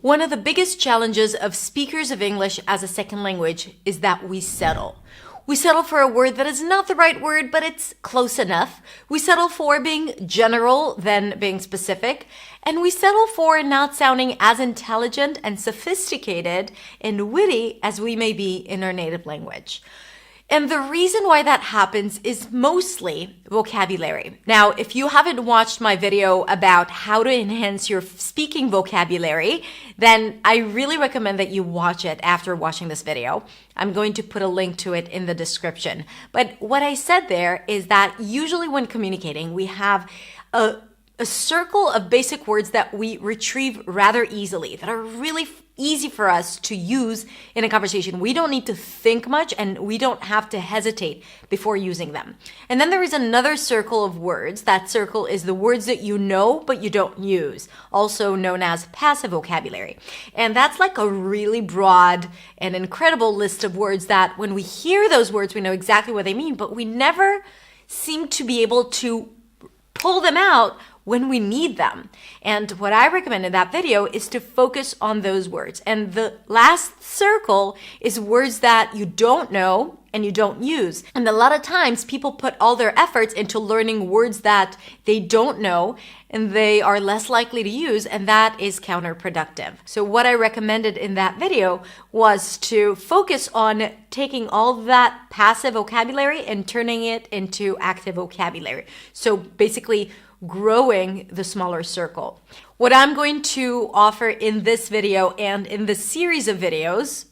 One of the biggest challenges of speakers of English as a second language is that we settle. We settle for a word that is not the right word, but it's close enough. We settle for being general than being specific. And we settle for not sounding as intelligent and sophisticated and witty as we may be in our native language. And the reason why that happens is mostly vocabulary. Now, if you haven't watched my video about how to enhance your speaking vocabulary, then I really recommend that you watch it after watching this video. I'm going to put a link to it in the description. But what I said there is that usually when communicating, we have a circle of basic words that we retrieve rather easily, that are really easy for us to use in a conversation. We don't need to think much and we don't have to hesitate before using them. And then there is another circle of words. That circle is the words that you know but you don't use, also known as passive vocabulary. And that's like a really broad and incredible list of words that when we hear those words, we know exactly what they mean, but we never seem to be able to pull them out when we need them. And what I recommend in that video is to focus on those words. And the last circle is words that you don't know and you don't use. And a lot of times people put all their efforts into learning words that they don't know and they are less likely to use, and that is counterproductive. So what I recommended in that video was to focus on taking all that passive vocabulary and turning it into active vocabulary. So basically growing the smaller circle. What I'm going to offer in this video and in this series of videos,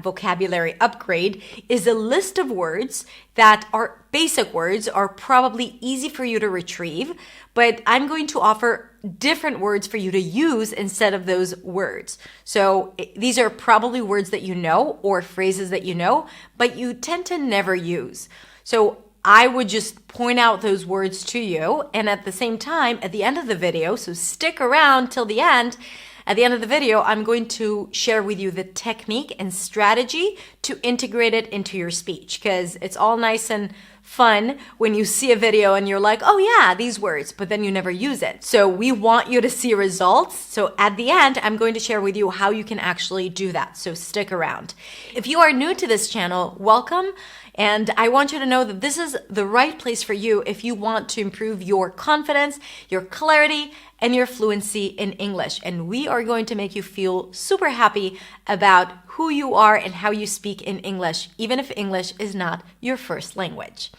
#vocabulary upgrade, is a list of words that are basic words, are probably easy for you to retrieve, but I'm going to offer different words for you to use instead of those words. So these are probably words that you know or phrases that you know, but you tend to never use. So I would just point out those words to you, and at the same time, at the end of the video, so stick around till the end, at the end of the video, I'm going to share with you the technique and strategy to integrate it into your speech, because it's all nice and fun when you see a video and you're like, oh yeah, these words, but then you never use it. So we want you to see results. So at the end, I'm going to share with you how you can actually do that. So stick around. If you are new to this channel, welcome. And I want you to know that this is the right place for you if you want to improve your confidence, your clarity, and your fluency in English. And we are going to make you feel super happy about who you are and how you speak in English, even if English is not your first language.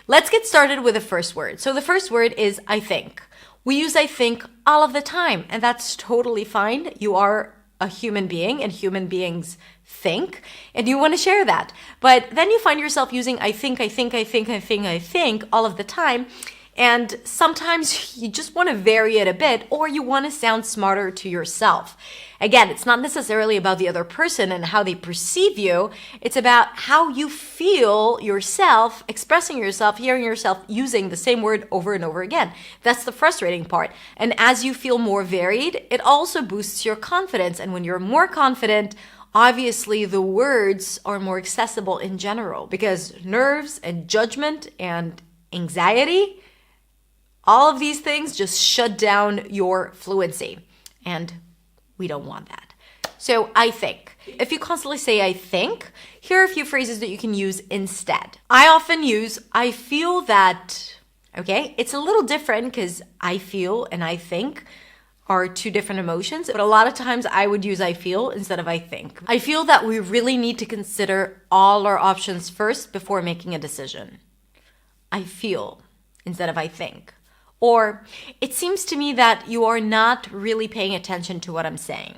Let's get started with the first word. So the first word is I think. We use I think all of the time, and that's totally fine. You are a human being and human beings think, and you want to share that. But then you find yourself using I think all of the time, and sometimes you just want to vary it a bit, or you want to sound smarter to yourself. Again, it's not necessarily about the other person and how they perceive you. It's about how you feel yourself, expressing yourself, hearing yourself using the same word over and over again. That's the frustrating part. And as you feel more varied, it also boosts your confidence. And when you're more confident, obviously the words are more accessible in general, because nerves and judgment and anxiety, all of these things just shut down your fluency, and we don't want that. So I think. If you constantly say I think, here are a few phrases that you can use instead. I often use I feel that, okay? It's a little different because I feel and I think are two different emotions, but a lot of times I would use I feel instead of I think. I feel that we really need to consider all our options first before making a decision. I feel instead of I think. Or, it seems to me that you are not really paying attention to what I'm saying.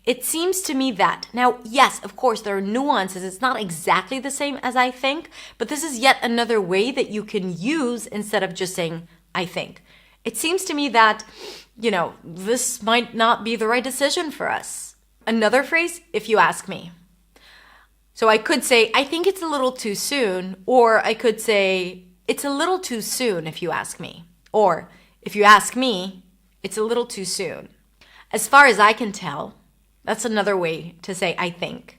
It seems to me that. Now, yes, of course, there are nuances. It's not exactly the same as I think, but this is yet another way that you can use instead of just saying I think. It seems to me that, this might not be the right decision for us. Another phrase, if you ask me. So I could say, I think it's a little too soon, or I could say, it's a little too soon if you ask me. Or, if you ask me, it's a little too soon. As far as I can tell, that's another way to say I think.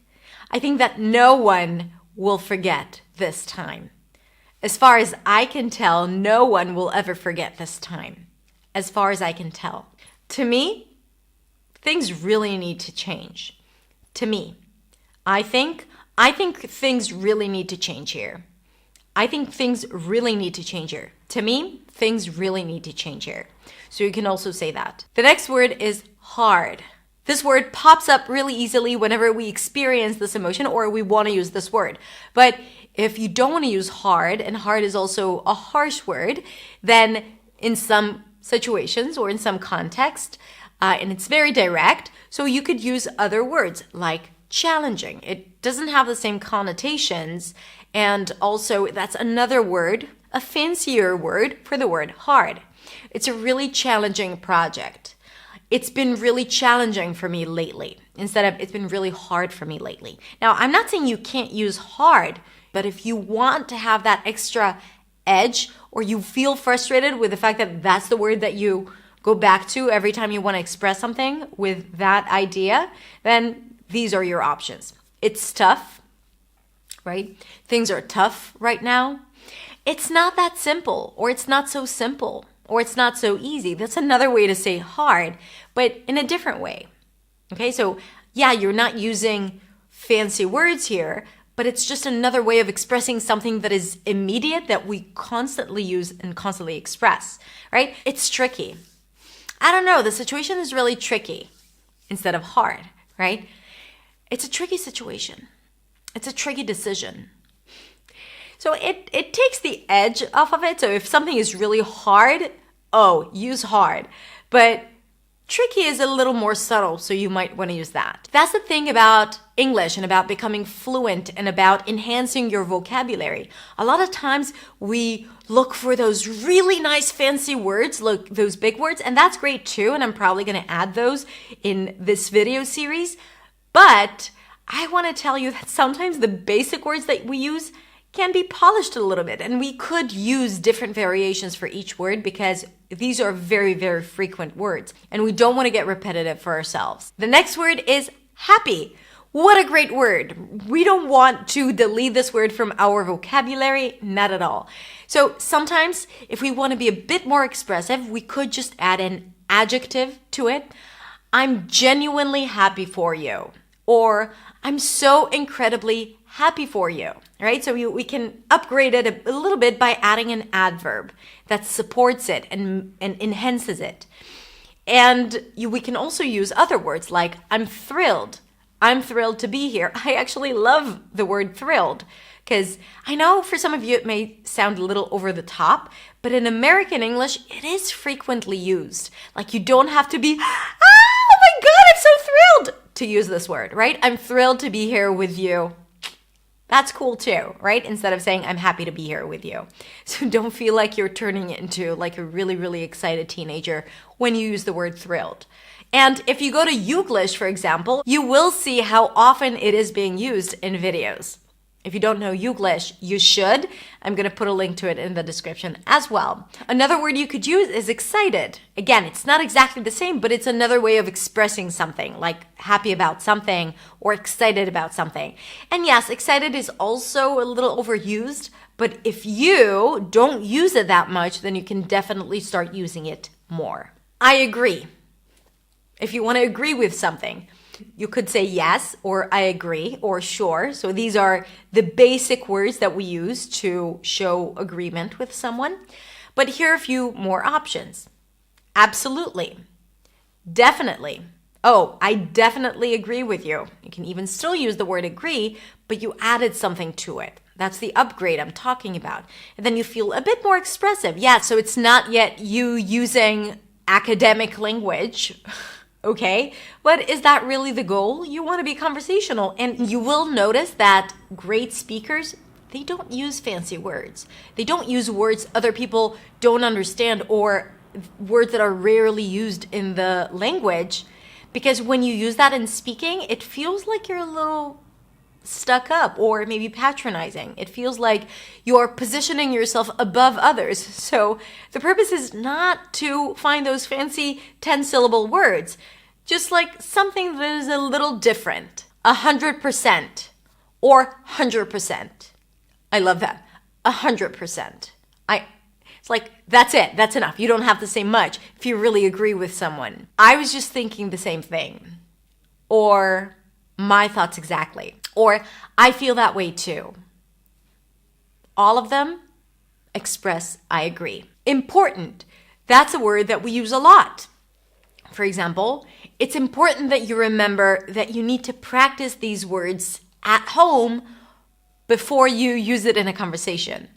I think that no one will forget this time. As far as I can tell, no one will ever forget this time. As far as I can tell. To me, things really need to change. To me, I think things really need to change here. I think things really need to change here. To me, things really need to change here. So you can also say that. The next word is hard. This word pops up really easily whenever we experience this emotion or we want to use this word. But if you don't want to use hard, and hard is also a harsh word, then in some situations or in some context, and it's very direct, so you could use other words like challenging. It doesn't have the same connotations, and also that's another word, a fancier word for the word hard. It's a really challenging project. It's been really challenging for me lately, instead of it's been really hard for me lately. Now, I'm not saying you can't use hard, but if you want to have that extra edge, or you feel frustrated with the fact that that's the word that you go back to every time you want to express something with that idea, then these are your options. It's tough, right? Things are tough right now. It's not that simple, or it's not so simple, or it's not so easy. That's another way to say hard, but in a different way. Okay, so yeah, you're not using fancy words here, but it's just another way of expressing something that is immediate that we constantly use and constantly express, right? It's tricky. I don't know, the situation is really tricky instead of hard, right? It's a tricky situation. It's a tricky decision. So it takes the edge off of it. So if something is really hard, use hard. But tricky is a little more subtle, so you might want to use that. That's the thing about English and about becoming fluent and about enhancing your vocabulary. A lot of times we look for those really nice fancy words, look, those big words, and that's great too, and I'm probably going to add those in this video series. But I want to tell you that sometimes the basic words that we use can be polished a little bit, and we could use different variations for each word because these are very, very frequent words, and we don't want to get repetitive for ourselves. The next word is happy. What a great word. We don't want to delete this word from our vocabulary, not at all. So sometimes if we want to be a bit more expressive, we could just add an adjective to it. I'm genuinely happy for you, or I'm so incredibly happy for you, right? So we can upgrade it a little bit by adding an adverb that supports it and enhances it. And we can also use other words like I'm thrilled. I'm thrilled to be here. I actually love the word thrilled because I know for some of you it may sound a little over the top, but in American English, it is frequently used. Like you don't have to be, oh my God, I'm so thrilled to use this word, right? I'm thrilled to be here with you. That's cool too, right? Instead of saying, I'm happy to be here with you. So don't feel like you're turning into like a really, really excited teenager when you use the word thrilled. And if you go to Youglish, for example, you will see how often it is being used in videos. If you don't know Youglish, you should. I'm going to put a link to it in the description as well. Another word you could use is excited. Again, it's not exactly the same, but it's another way of expressing something, like happy about something or excited about something. And yes, excited is also a little overused, but if you don't use it that much, then you can definitely start using it more. I agree. If you want to agree with something, you could say yes, or I agree, or sure. So these are the basic words that we use to show agreement with someone. But here are a few more options. Absolutely. Definitely. Oh, I definitely agree with you. You can even still use the word agree, but you added something to it. That's the upgrade I'm talking about. And then you feel a bit more expressive. Yeah, so it's not yet you using academic language. Okay, but is that really the goal? You want to be conversational, and you will notice that great speakers, they don't use fancy words. They don't use words other people don't understand or words that are rarely used in the language, because when you use that in speaking, it feels like you're a little stuck up or maybe patronizing. It feels like you're positioning yourself above others. So the purpose is not to find those fancy 10-syllable words, just like something that is a little different. 100% or 100%. I love that. 100%. It's like, that's it. That's enough. You don't have to say much if you really agree with someone. I was just thinking the same thing. Or my thoughts exactly. Or I feel that way too. All of them express I agree. Important. That's a word that we use a lot. For example, it's important that you remember that you need to practice these words at home before you use it in a conversation.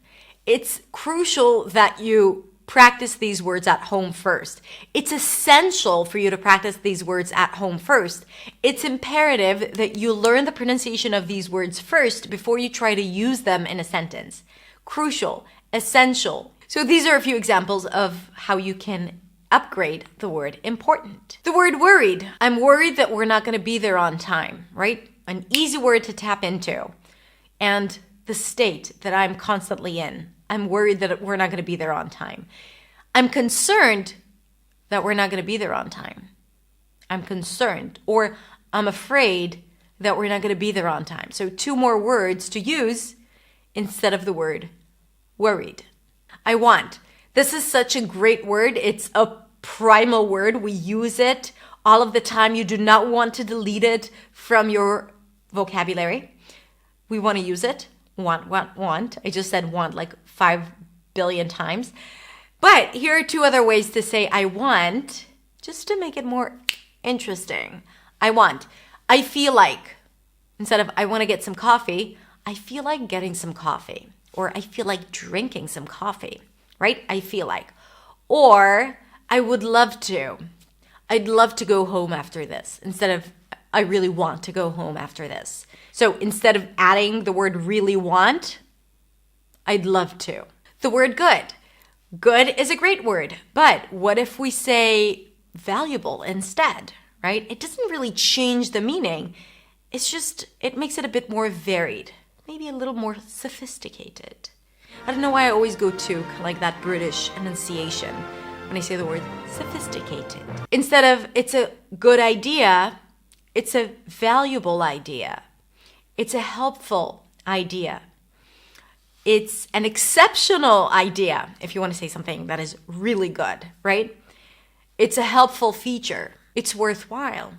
It's crucial that you practice these words at home first. It's essential for you to practice these words at home first. It's imperative that you learn the pronunciation of these words first before you try to use them in a sentence. Crucial, essential. So these are a few examples of how you can upgrade the word important. The word worried. I'm worried that we're not going to be there on time, right? An easy word to tap into. And the state that I'm constantly in. I'm worried that we're not going to be there on time. I'm concerned that we're not going to be there on time. I'm concerned, or I'm afraid that we're not going to be there on time. So 2 more words to use instead of the word worried. I want. This is such a great word. It's a primal word. We use it all of the time. You do not want to delete it from your vocabulary. We want to use it. Want. I just said want like 5 billion times. But here are 2 other ways to say I want, just to make it more interesting. I want. I feel like. Instead of I want to get some coffee, I feel like getting some coffee. Or I feel like drinking some coffee. Right? I feel like. Or I would love to. I'd love to go home after this. Instead of I really want to go home after this. So instead of adding the word really want, I'd love to. The word good. Good is a great word, but what if we say valuable instead, right? It doesn't really change the meaning. It's just, it makes it a bit more varied, maybe a little more sophisticated. I don't know why I always go to like that British enunciation when I say the word sophisticated. Instead of it's a good idea, it's a valuable idea. It's a helpful idea. It's an exceptional idea, if you want to say something that is really good, right? It's a helpful feature. It's worthwhile.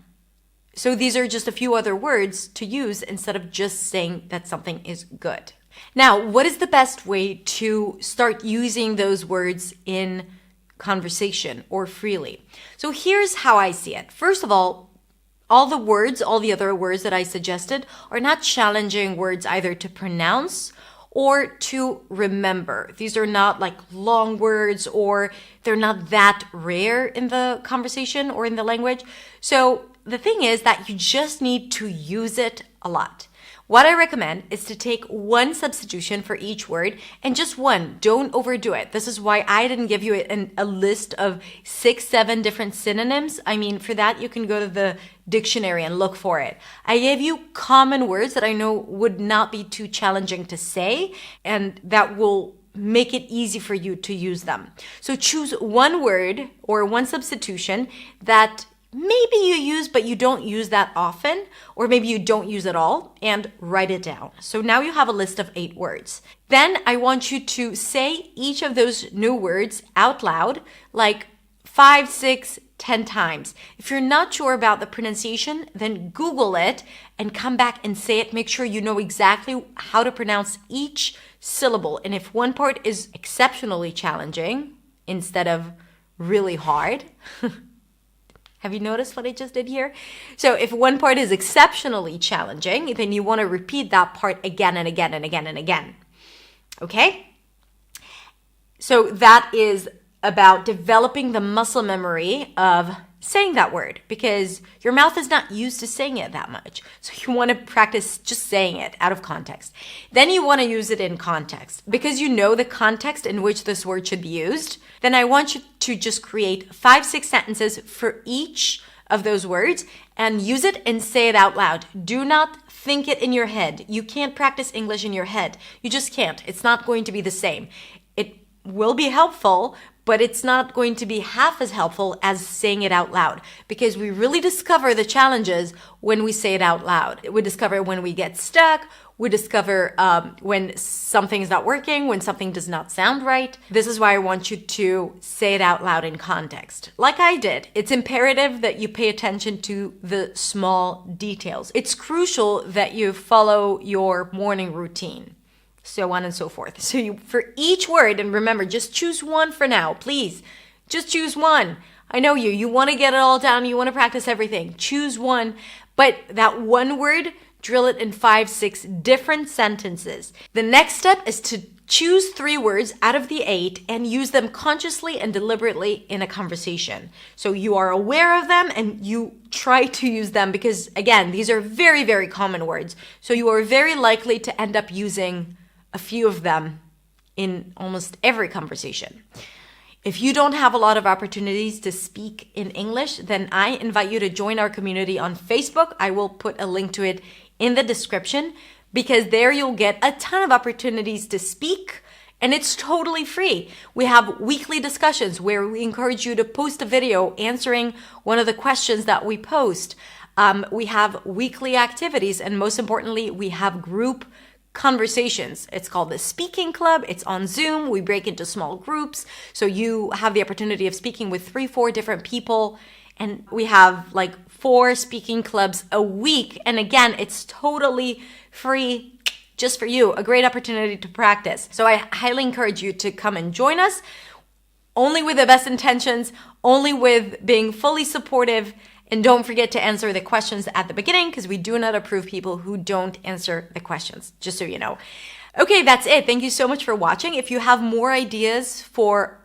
So these are just a few other words to use instead of just saying that something is good. Now, what is the best way to start using those words in conversation or freely? So here's how I see it. First of all the other words that I suggested are not challenging words either to pronounce or to remember. These are not like long words, or they're not that rare in the conversation or in the language. So the thing is that you just need to use it a lot. What I recommend is to take 1 substitution for each word, and just 1. Don't overdo it. This is why I didn't give you a list of 6, 7 different synonyms. I mean, for that, you can go to the dictionary and look for it. I gave you common words that I know would not be too challenging to say, and that will make it easy for you to use them. So choose 1 word or 1 substitution that maybe you use, but you don't use that often, or maybe you don't use at all, and write it down. So now you have a list of 8 words. Then I want you to say each of those new words out loud, like 5, 6, 10 times. If you're not sure about the pronunciation, then Google it and come back and say it. Make sure you know exactly how to pronounce each syllable. And if one part is exceptionally challenging instead of really hard, have you noticed what I just did here? So if one part is exceptionally challenging, then you want to repeat that part again and again and again and again. Okay? So that is about developing the muscle memory of saying that word, because your mouth is not used to saying it that much. So you want to practice just saying it out of context. Then you want to use it in context. Because you know the context in which this word should be used, then I want you to just create 5, 6 sentences for each of those words and use it and say it out loud. Do not think it in your head. You can't practice English in your head. You just can't. It's not going to be the same. It will be helpful, but it's not going to be half as helpful as saying it out loud, because we really discover the challenges when we say it out loud. We discover when we get stuck, We discover when something is not working, when something does not sound right. This is why I want you to say it out loud in context. Like I did, it's imperative that you pay attention to the small details. It's crucial that you follow your morning routine, so on and so forth. So for each word, and remember, just choose one for now, please. Just choose one. I know you want to get it all down. You want to practice everything. Choose one, but that one word, drill it in 5, 6 different sentences. The next step is to choose 3 words out of the 8 and use them consciously and deliberately in a conversation. So you are aware of them and you try to use them because, again, these are very, very common words. So you are very likely to end up using a few of them in almost every conversation. If you don't have a lot of opportunities to speak in English, then I invite you to join our community on Facebook. I will put a link to it in the description because there you'll get a ton of opportunities to speak and it's totally free. We have weekly discussions where we encourage you to post a video answering one of the questions that we post. We have weekly activities and most importantly, we have group conversations. It's called the Speaking Club. It's on Zoom. We break into small groups. So you have the opportunity of speaking with 3, 4 different people. And we have like 4 speaking clubs a week. And again, it's totally free just for you. A great opportunity to practice. So I highly encourage you to come and join us, only with the best intentions, only with being fully supportive. And don't forget to answer the questions at the beginning because we do not approve people who don't answer the questions, just so you know. Okay, that's it. Thank you so much for watching. If you have more ideas for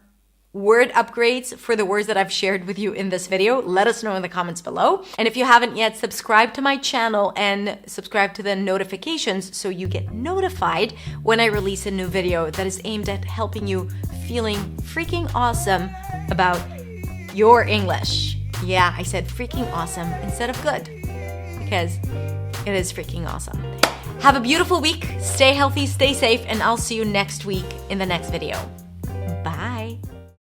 word upgrades for the words that I've shared with you in this video, let us know in the comments below. And if you haven't yet, subscribe to my channel and subscribe to the notifications so you get notified when I release a new video that is aimed at helping you feeling freaking awesome about your English. Yeah, I said freaking awesome instead of good because it is freaking awesome. Have a beautiful week. Stay healthy, stay safe, and I'll see you next week in the next video.